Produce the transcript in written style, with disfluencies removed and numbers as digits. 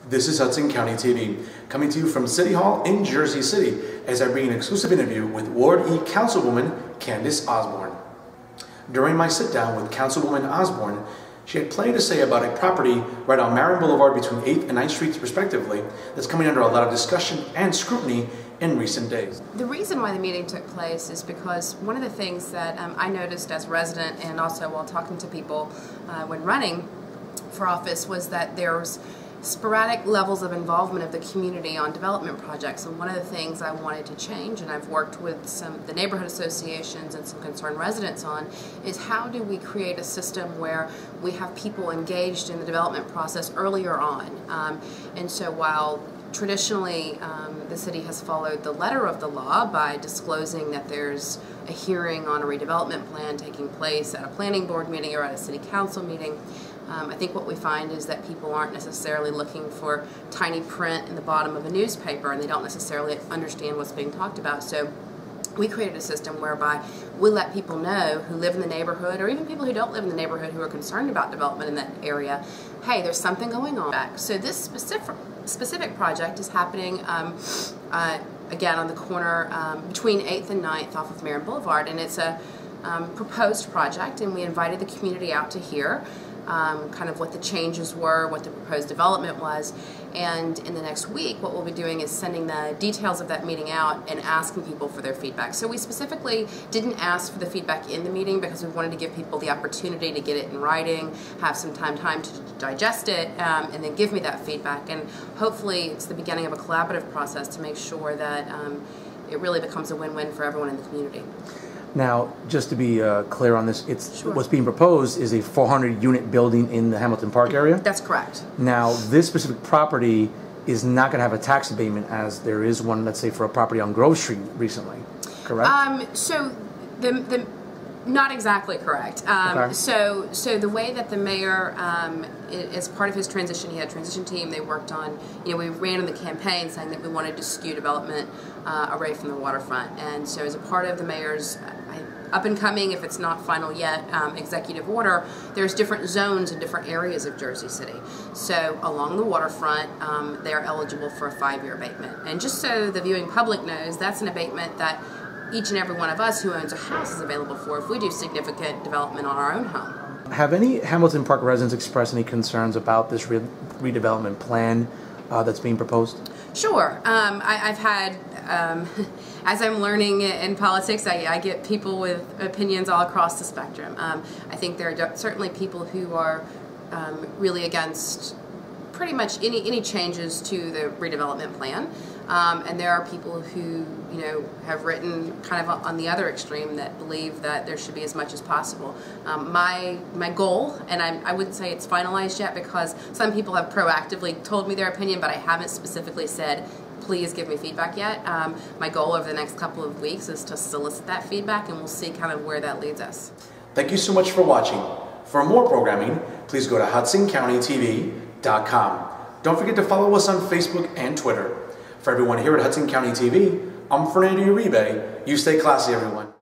This is Hudson County TV, coming to you from City Hall in Jersey City, as I bring an exclusive interview with Ward E Councilwoman Candice Osborne. During my sit-down with Councilwoman Osborne, she had plenty to say about a property right on Marion Boulevard between 8th and 9th Streets respectively that's coming under a lot of discussion and scrutiny in recent days. The reason why the meeting took place is because one of the things that I noticed as a resident and also while talking to people when running for office was that there's sporadic levels of involvement of the community on development projects, and one of the things I wanted to change, and I've worked with the neighborhood associations and some concerned residents on, is how do we create a system where we have people engaged in the development process earlier on. And so while traditionally the city has followed the letter of the law by disclosing that there's a hearing on a redevelopment plan taking place at a planning board meeting or at a city council meeting, I think what we find is that people aren't necessarily looking for tiny print in the bottom of a newspaper, and they don't necessarily understand what's being talked about. So we created a system whereby we let people know who live in the neighborhood, or even people who don't live in the neighborhood who are concerned about development in that area, hey, there's something going on. So this specific project is happening again on the corner between 8th and 9th off of Marion Boulevard, and it's a proposed project, and we invited the community out to hear kind of what the changes were, what the proposed development was, and in the next week what we'll be doing is sending the details of that meeting out and asking people for their feedback. So we specifically didn't ask for the feedback in the meeting because we wanted to give people the opportunity to get it in writing, have some time to digest it, and then give me that feedback, and hopefully it's the beginning of a collaborative process to make sure that it really becomes a win-win for everyone in the community. Now, just to be clear on this, Sure. What's being proposed is a 400-unit building in the Hamilton Park area? That's correct. Now, this specific property is not going to have a tax abatement as there is one, let's say, for a property on Grove Street recently, correct? So the not exactly correct. Okay. So the way that the mayor, as part of his transition, he had a transition team. They worked on, we ran in the campaign saying that we wanted to skew development away from the waterfront. And so as a part of the mayor's up and coming, if it's not final yet, executive order, there's different zones in different areas of Jersey City. So along the waterfront, they're eligible for a 5-year abatement. And just so the viewing public knows, that's an abatement that each and every one of us who owns a house is available for if we do significant development on our own home. Have any Hamilton Park residents expressed any concerns about this redevelopment plan that's being proposed? Sure. I've had, as I'm learning in politics, I get people with opinions all across the spectrum. I think there are certainly people who are really against pretty much any changes to the redevelopment plan. And there are people who, have written kind of on the other extreme that believe that there should be as much as possible. My goal, and I wouldn't say it's finalized yet because some people have proactively told me their opinion, but I haven't specifically said, please give me feedback yet. My goal over the next couple of weeks is to solicit that feedback, and we'll see kind of where that leads us. Thank you so much for watching. For more programming, please go to HudsonCountyTV.com. Don't forget to follow us on Facebook and Twitter. For everyone here at Hudson County TV, I'm Fernando Uribe. You stay classy, everyone.